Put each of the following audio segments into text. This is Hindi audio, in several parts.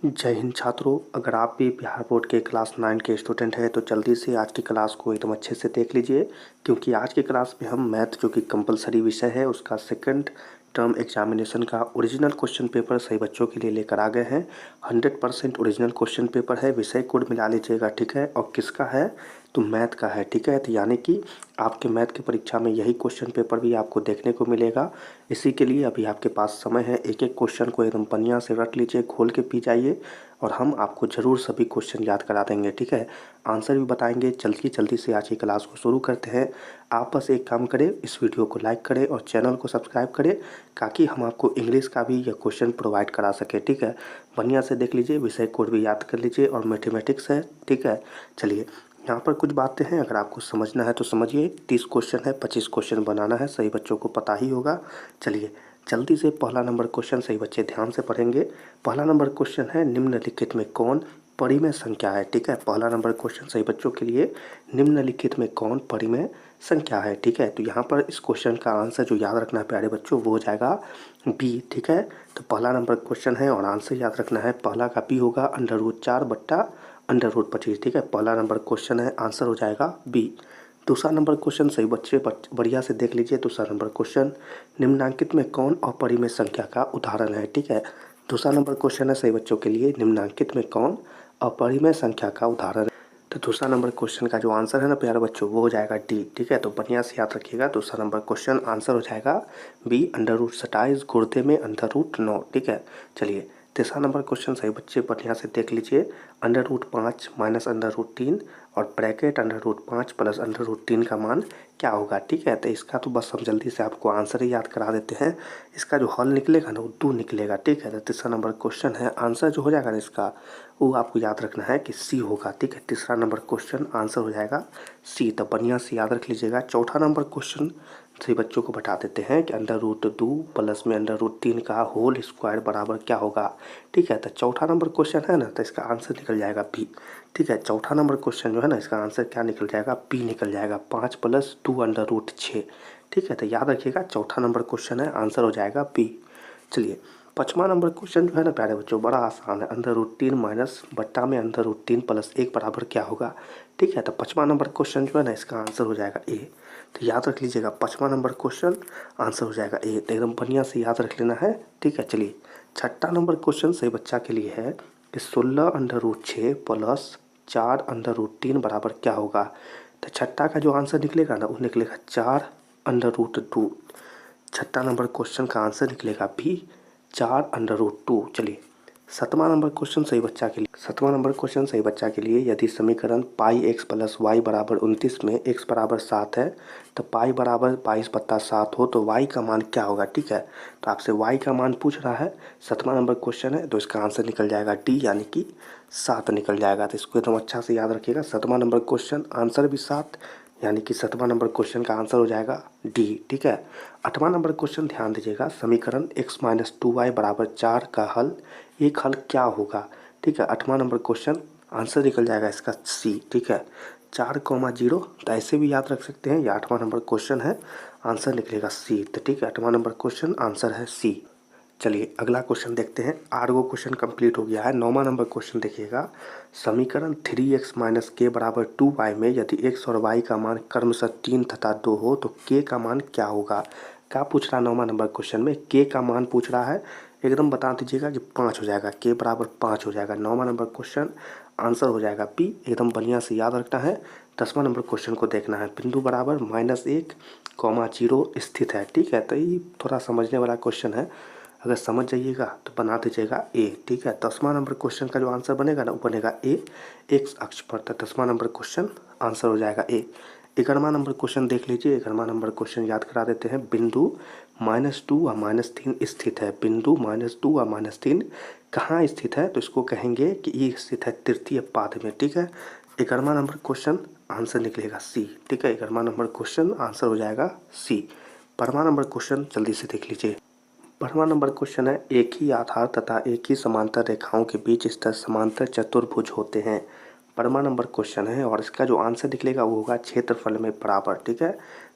जय हिंद छात्रों। अगर आप भी बिहार बोर्ड के क्लास 9 के स्टूडेंट हैं तो जल्दी से आज की क्लास को एकदम अच्छे से देख लीजिए, क्योंकि आज की क्लास में हम मैथ जो कि कंपलसरी विषय है उसका सेकंड टर्म एग्जामिनेशन का ओरिजिनल क्वेश्चन पेपर सही बच्चों के लिए लेकर आ गए हैं। 100% ओरिजिनल क्वेश्चन पेपर है, विषय कोड मिला लीजिएगा, ठीक है। और किसका है तो मैथ का है, ठीक है। तो यानी कि आपके मैथ की परीक्षा में यही क्वेश्चन पेपर भी आपको देखने को मिलेगा। इसी के लिए अभी आपके पास समय है, एक एक क्वेश्चन को एकदम बढ़िया से रट लीजिए, खोल के पी जाइए और हम आपको ज़रूर सभी क्वेश्चन याद करा देंगे, ठीक है। आंसर भी बताएंगे। जल्दी जल्दी से आज की क्लास को शुरू करते हैं। आप बस एक काम करें, इस वीडियो को लाइक करें और चैनल को सब्सक्राइब करें, ताकि हम आपको इंग्लिश का भी यह क्वेश्चन प्रोवाइड करा सके, ठीक है। बढ़िया से देख लीजिए, विषय कोड भी याद कर लीजिए और मैथमेटिक्स है, ठीक है। चलिए, यहाँ पर कुछ बातें हैं, अगर आपको समझना है तो समझिए। 30 क्वेश्चन है, 25 क्वेश्चन बनाना है, सही बच्चों को पता ही होगा। चलिए जल्दी से पहला नंबर क्वेश्चन सही बच्चे ध्यान से पढ़ेंगे। पहला नंबर क्वेश्चन है, निम्नलिखित में कौन परिमेय संख्या है, ठीक है। पहला नंबर क्वेश्चन सही बच्चों के लिए, निम्नलिखित में कौन परिमेय संख्या है, ठीक है। तो यहाँ पर इस क्वेश्चन का आंसर जो याद रखना है प्यारे बच्चों वो हो जाएगा बी, ठीक है। तो पहला नंबर क्वेश्चन है और आंसर याद रखना है, पहला का बी होगा √4 बट्टा √25, ठीक है। पहला नंबर क्वेश्चन है, आंसर हो जाएगा बी। दूसरा नंबर क्वेश्चन सही बच्चे बढ़िया से देख लीजिए। दूसरा नंबर क्वेश्चन, निम्नांकित में कौन अपरिमेय संख्या का उदाहरण है, ठीक है। दूसरा नंबर क्वेश्चन है सही बच्चों के लिए, निम्नांकित में कौन अपरिमेय संख्या का उदाहरण है। तो दूसरा नंबर क्वेश्चन का जो आंसर है ना प्यारे बच्चों वो हो जाएगा डी, ठीक है। तो बढ़िया से याद रखिएगा, दूसरा नंबर क्वेश्चन आंसर हो जाएगा बी, √27 गुर्दे में √9, ठीक है। चलिए तीसरा नंबर क्वेश्चन सही बच्चे बढ़िया से देख लीजिए, √5 माइनस √3 और ब्रैकेट √5 प्लस √3 का मान क्या होगा, ठीक है। तो इसका तो बस हम जल्दी से आपको आंसर ही याद करा देते हैं। इसका जो हल निकलेगा ना वो 2 निकलेगा, ठीक है। तो तीसरा नंबर क्वेश्चन है, आंसर जो हो जाएगा ना इसका वो आपको याद रखना है कि सी होगा, ठीक है। तीसरा नंबर क्वेश्चन आंसर हो जाएगा सी, तो बढ़िया से याद रख लीजिएगा। चौथा नंबर क्वेश्चन सही बच्चों को बता देते हैं कि √2 प्लस में √3 का होल स्क्वायर बराबर क्या होगा, ठीक है। तो चौथा नंबर क्वेश्चन है ना, तो इसका आंसर निकल जाएगा बी, ठीक है। चौथा नंबर क्वेश्चन जो है ना इसका आंसर क्या निकल जाएगा, बी निकल जाएगा, 5 + 2 √6, ठीक है। तो याद रखिएगा चौथा नंबर क्वेश्चन है, आंसर हो जाएगा बी। चलिए पाँचवा नंबर क्वेश्चन जो है ना प्यारे बच्चों बड़ा आसान है, √3 माइनस बट्टा में √3 प्लस 1 बराबर क्या होगा, ठीक है। तो पाँचवा नंबर क्वेश्चन जो है ना इसका आंसर हो जाएगा ए। तो याद रख लीजिएगा पाँचवा नंबर क्वेश्चन आंसर हो जाएगा ए, तो एकदम बढ़िया से याद रख लेना है, ठीक है। चलिए छठा नंबर क्वेश्चन सही बच्चा के लिए है कि 16√6 प्लस 4√3 बराबर क्या होगा। तो छठा का जो आंसर निकलेगा ना वो निकलेगा 4√2। छठा नंबर क्वेश्चन का आंसर निकलेगा भी 4√2। चलिए सातवां नंबर क्वेश्चन सही बच्चा के लिए, सातवां नंबर क्वेश्चन सही बच्चा के लिए, यदि समीकरण πx + y = 29 में x = 7 है तो पाई बराबर 22/7 हो तो y का मान क्या होगा, ठीक है। तो आपसे y का मान पूछ रहा है, सातवां नंबर क्वेश्चन है, तो इसका आंसर निकल जाएगा डी, यानी कि 7 निकल जाएगा। तो इसको एकदम अच्छा से याद रखिएगा, सातवां नंबर क्वेश्चन आंसर भी 7, यानी कि सातवां नंबर क्वेश्चन का आंसर हो जाएगा डी, ठीक है। आठवां नंबर क्वेश्चन ध्यान दीजिएगा, समीकरण x - 2y = 4 का हल, एक हल क्या होगा, ठीक है। आठवां नंबर क्वेश्चन आंसर निकल जाएगा इसका सी, ठीक है। 4,0 तो ऐसे भी याद रख सकते हैं, ये आठवां नंबर क्वेश्चन है, आंसर निकलेगा सी, तो ठीक है। आठवां नंबर क्वेश्चन आंसर है सी। चलिए अगला क्वेश्चन देखते हैं, 8 गो क्वेश्चन कंप्लीट हो गया है। 9वां नंबर क्वेश्चन देखिएगा, समीकरण 3x - k = 2y में यदि x और y का मान क्रमशः 3 तथा 2 हो तो k का मान क्या होगा। क्या पूछ रहा है 9वां नंबर क्वेश्चन में, k का मान पूछ रहा है, एकदम बता दीजिएगा कि 5 हो जाएगा, k = 5 हो जाएगा। 9वां नंबर क्वेश्चन आंसर हो जाएगा बी, एकदम बढ़िया से याद रखना है। 10वां नंबर क्वेश्चन को देखना है, बिंदु बराबर -1,0 स्थित है, ठीक है। तो ये थोड़ा समझने वाला क्वेश्चन है, अगर समझ जाइएगा तो बना दीजिएगा ए, ठीक है। 10वां नंबर क्वेश्चन का जो आंसर बनेगा ना वो बनेगा ए, एक्स अक्ष पर। तो 10वां नंबर क्वेश्चन आंसर हो जाएगा ए। 11वां नंबर क्वेश्चन देख लीजिए, 11वां नंबर क्वेश्चन याद करा देते हैं, बिंदु -2 व -3 स्थित है। बिंदु -2 व -3 कहाँ स्थित है, तो इसको कहेंगे कि ये स्थित है तृतीय पाद में, ठीक है। 11वां नंबर क्वेश्चन आंसर निकलेगा सी, ठीक है। 11वां नंबर क्वेश्चन आंसर हो जाएगा सी। 12वां नंबर क्वेश्चन जल्दी से देख लीजिए। 12वां नंबर क्वेश्चन है, एक ही आधार तथा एक ही समांतर रेखाओं के बीच स्थित समांतर चतुर्भुज होते हैं। 12वां नंबर क्वेश्चन है और इसका जो आंसर निकलेगा वो होगा क्षेत्रफल में बराबर, ठीक है।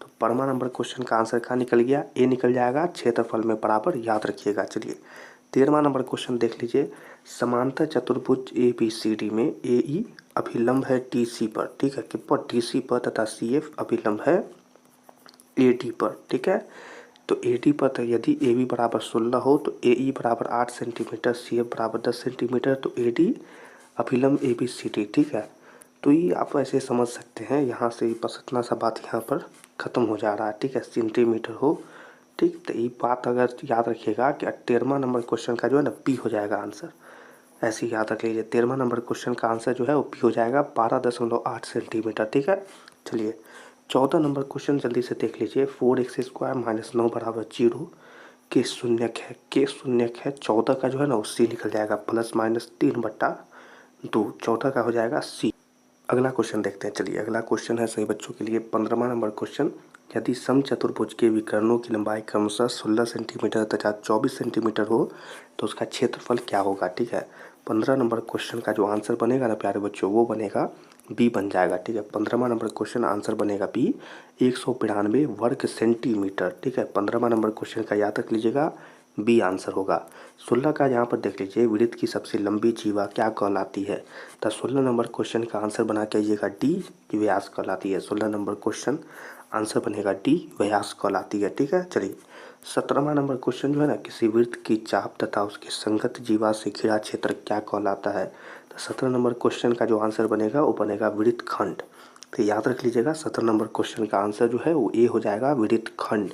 तो 12वां नंबर क्वेश्चन का आंसर कहाँ निकल गया, ए निकल जाएगा, क्षेत्रफल में बराबर, याद रखिएगा। चलिए 13वां नंबर क्वेश्चन देख लीजिए, समांतर चतुर्भुज ए बी सी डी में ए ई अभिलंब है डी सी पर, ठीक है, कि पर डी सी पर, तथा सी एफ अभिलंब है ए डी पर, ठीक है। तो ए डी पर तो यदि ए बी बराबर 16 हो तो ए ई बराबर 8 सेंटीमीटर, सी एफ बराबर 10 सेंटीमीटर, तो ए डी अभिलंब ए बी सी डी, ठीक है। तो ये आप ऐसे समझ सकते हैं, यहाँ से बस इतना सा बात यहाँ पर ख़त्म हो जा रहा है, ठीक है, सेंटीमीटर हो, ठीक। तो ये बात अगर याद रखिएगा कि 13वां नंबर क्वेश्चन का जो है ना पी हो जाएगा आंसर, ऐसे ही याद रख लीजिए। 13वां नंबर क्वेश्चन का आंसर जो है वो पी हो जाएगा 12.8 सेंटीमीटर, ठीक है। चलिए 14 नंबर क्वेश्चन जल्दी से देख लीजिए। 4x² - 9 बराबर 0 के शून्यक है, के शून्यक है 14 का जो है ना वो सी निकल जाएगा, +-3/2, 14 का हो जाएगा सी। अगला क्वेश्चन देखते हैं। चलिए अगला क्वेश्चन है सही बच्चों के लिए 15वां नंबर क्वेश्चन। यदि समचतुर्भुज के विकर्णों की लंबाई क्रमशः 16 सेंटीमीटर तथा 24 सेंटीमीटर हो तो उसका क्षेत्रफल क्या होगा, ठीक है। 15 नंबर क्वेश्चन का जो आंसर बनेगा ना प्यारे बच्चों वो बनेगा बी बन जाएगा, ठीक है। 15वां नंबर क्वेश्चन आंसर बनेगा बी, 192 वर्ग सेंटीमीटर, ठीक है। 15वां नंबर क्वेश्चन का याद रख लीजिएगा, बी आंसर होगा। 16 का यहाँ पर देख लीजिए, वृत्त की सबसे लंबी जीवा क्या कहलाती है, तो 16 नंबर क्वेश्चन का आंसर बना के आइएगा डी, व्यास कहलाती है। 16 नंबर क्वेश्चन आंसर बनेगा डी, व्यास कहलाती है, ठीक है। चलिए 17वां नंबर क्वेश्चन जो है ना, किसी वृत्त की चाप तथा उसके संगत जीवा से घिरा क्षेत्र क्या कहलाता है, तो 17 नंबर क्वेश्चन का जो आंसर बनेगा वो बनेगा वृत्तखंड। तो याद रख लीजिएगा 17 नंबर क्वेश्चन का आंसर जो है वो ए हो जाएगा, वृत्तखंड।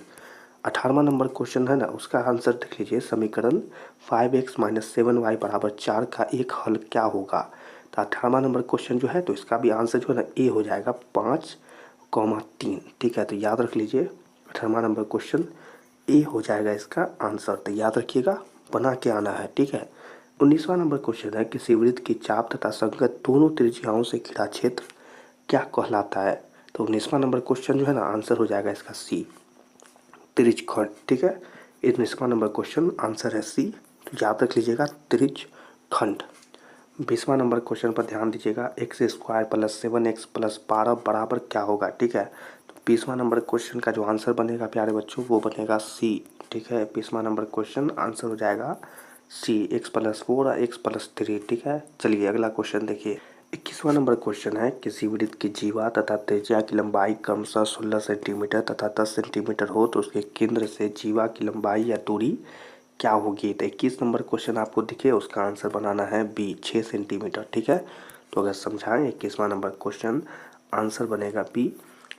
18वां नंबर क्वेश्चन है ना, उसका आंसर देख लीजिए। समीकरण 5x - 7y = 4 का एक हल क्या होगा, तो 18वां नंबर क्वेश्चन जो है तो इसका भी आंसर जो है ना ए हो जाएगा, 5,3, ठीक है। तो याद रख लीजिए 18वां नंबर क्वेश्चन ए हो जाएगा इसका आंसर, तो याद रखिएगा, बना के आना है, ठीक है। 19वां नंबर क्वेश्चन है, किसी वृत्त की चाप तथा संगत दोनों त्रिज्याओं से घिरा क्षेत्र क्या कहलाता है, तो 19वां नंबर क्वेश्चन जो है ना आंसर हो जाएगा इसका सी, त्रिज्यखंड, ठीक है। 19वां नंबर क्वेश्चन आंसर है सी, तो याद रख लीजिएगा त्रिज्यखंड। 20वां नंबर क्वेश्चन पर ध्यान दीजिएगा। x² + 7x + 12 बराबर क्या होगा, ठीक है। तो 20वां नंबर क्वेश्चन का जो आंसर बनेगा प्यारे बच्चों वो बनेगा सी, ठीक है। 20वां नंबर क्वेश्चन आंसर हो जाएगा सी, x + 4 और x + 3, ठीक है। चलिए अगला क्वेश्चन देखिए। 21वां नंबर क्वेश्चन है, किसी वृत्त की जीवा तथा त्रिज्या की लंबाई क्रमशः 16 सेंटीमीटर तथा 10 सेंटीमीटर हो तो उसके केंद्र से जीवा की लंबाई या दूरी क्या होगी, तो 21 नंबर क्वेश्चन आपको दिखे, उसका आंसर बनाना है बी, 6 सेंटीमीटर, ठीक है। तो अगर समझाएं 21वां नंबर क्वेश्चन आंसर बनेगा बी,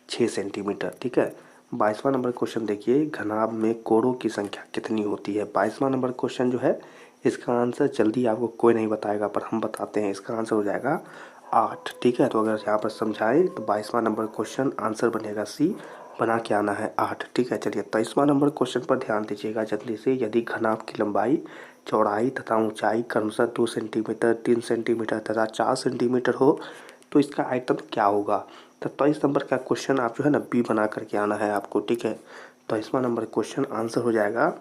6 सेंटीमीटर, ठीक है। 22वां नंबर क्वेश्चन देखिए, घनाभ में कोणों की संख्या कितनी होती है। 22वां नंबर क्वेश्चन जो है इसका आंसर जल्दी आपको कोई नहीं बताएगा पर हम बताते हैं, इसका आंसर हो जाएगा 8, ठीक है। तो अगर यहाँ पर समझाएं तो 22वां नंबर क्वेश्चन आंसर बनेगा सी, बना के आना है 8, ठीक है। चलिए 23वां नंबर क्वेश्चन पर ध्यान दीजिएगा जल्दी से। यदि घनाभ की लंबाई, चौड़ाई तथा ऊंचाई क्रमशः 2 सेंटीमीटर, 3 सेंटीमीटर तथा 4 सेंटीमीटर हो तो इसका आयतन क्या होगा, तो 23 नंबर का क्वेश्चन आप जो है ना बी बना करके आना है आपको, ठीक है। 23वां नंबर क्वेश्चन आंसर हो जाएगा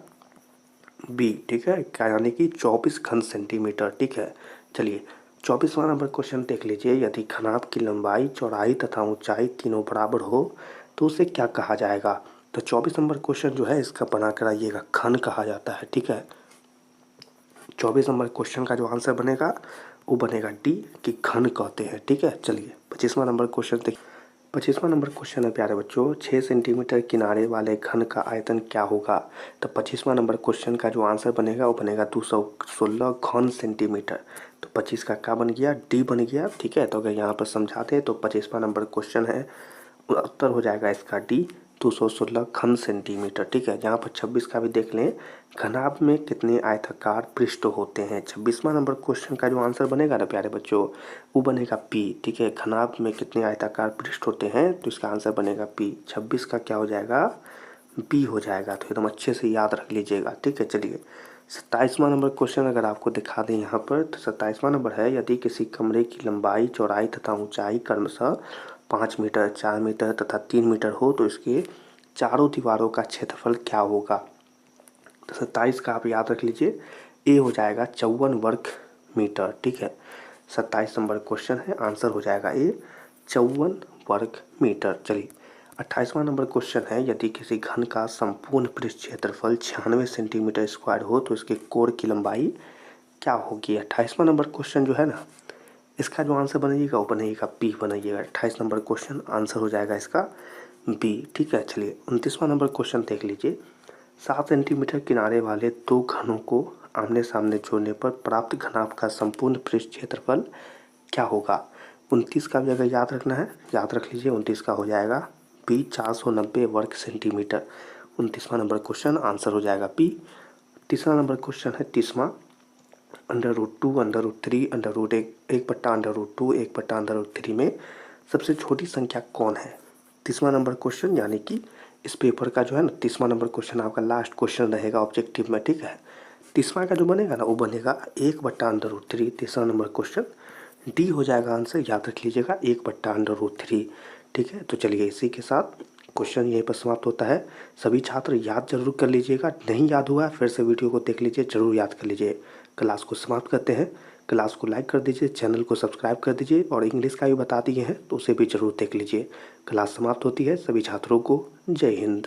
बी, ठीक है, क्या यानी कि 24 घन सेंटीमीटर, ठीक है। चलिए 24वां नंबर क्वेश्चन देख लीजिए। यदि घनाभ की लंबाई, चौड़ाई तथा ऊंचाई तीनों बराबर हो तो उसे क्या कहा जाएगा, तो 24 नंबर क्वेश्चन जो है इसका बना कर आइएगा, घन कहा जाता है, ठीक है। 24 नंबर क्वेश्चन का जो आंसर बनेगा वो बनेगा डी, कि घन कहते हैं, ठीक है। चलिए 25वां नंबर क्वेश्चन देखिए। 25वां नंबर क्वेश्चन है प्यारे बच्चों, 6 सेंटीमीटर किनारे वाले घन का आयतन क्या होगा, तो 25वां नंबर क्वेश्चन का जो आंसर बनेगा वो बनेगा 216 घन सेंटीमीटर। तो 25 का क्या बन गया, डी बन गया, ठीक है। तो अगर यहाँ पर समझाते तो 25वां नंबर क्वेश्चन है, उत्तर हो जाएगा इसका डी, 216 घन सेंटीमीटर, ठीक है। यहाँ पर 26 का भी देख लें, घनाभ में कितने आयताकार पृष्ठ होते हैं। 26वां नंबर क्वेश्चन का जो आंसर बनेगा ना प्यारे बच्चों वो बनेगा पी, ठीक है। घनाभ में कितने आयताकार पृष्ठ होते हैं तो इसका आंसर बनेगा पी। 26 का क्या हो जाएगा, बी हो जाएगा, तो एकदम अच्छे से याद रख लीजिएगा, ठीक है। चलिए 27वां नंबर क्वेश्चन अगर आपको दिखा दें यहाँ पर, तो 27वां नंबर है, यदि किसी कमरे की लंबाई, चौड़ाई तथा ऊंचाई क्रमशः 5 मीटर, 4 मीटर तथा 3 मीटर हो तो इसके चारों दीवारों का क्षेत्रफल क्या होगा, तो 27 का आप याद रख लीजिए, ए हो जाएगा 54 वर्ग मीटर, ठीक है। 27 नंबर क्वेश्चन है, आंसर हो जाएगा ए, 54 वर्ग मीटर। चलिए 28वां नंबर क्वेश्चन है, यदि किसी घन का संपूर्ण पृष्ठ क्षेत्रफल 96 सेंटीमीटर स्क्वायर हो तो इसके कोण की लंबाई क्या होगी 28वां नंबर क्वेश्चन जो है ना, इसका जो आंसर बनेगा वो बनेगा बी बनेगा। 28 नंबर क्वेश्चन आंसर हो जाएगा इसका बी। ठीक है, चलिए 29वां नंबर क्वेश्चन देख लीजिए। 7 सेंटीमीटर किनारे वाले दो घनों को आमने सामने जोड़ने पर प्राप्त घनाभ का संपूर्ण पृष्ठ क्षेत्रफल क्या होगा। 29 का भी अगर याद रखना है, याद रख लीजिए। 29 का हो जाएगा बी 490 वर्ग सेंटीमीटर। 29वां नंबर क्वेश्चन आंसर हो जाएगा बी। तीसरा नंबर क्वेश्चन है 30वां। √2 √3 1/√2 1/√3 में सबसे छोटी संख्या कौन है। 30वां नंबर क्वेश्चन, यानी कि इस पेपर का जो है ना 30वां नंबर क्वेश्चन आपका लास्ट क्वेश्चन रहेगा ऑब्जेक्टिव में। ठीक है, 30वां का जो बनेगा ना वो बनेगा 1/√3। तीसरा नंबर क्वेश्चन डी हो जाएगा आंसर, याद रख लीजिएगा 1/√3। ठीक है, तो चलिए इसी के साथ क्वेश्चन यहीं पर समाप्त होता है। सभी छात्र याद जरूर कर लीजिएगा, नहीं याद हुआ फिर से वीडियो को देख लीजिए, ज़रूर याद कर लीजिए। क्लास को समाप्त करते हैं। क्लास को लाइक कर दीजिए, चैनल को सब्सक्राइब कर दीजिए और इंग्लिश का भी बता दिए हैं तो उसे भी ज़रूर देख लीजिए। क्लास समाप्त होती है। सभी छात्रों को जय हिंद।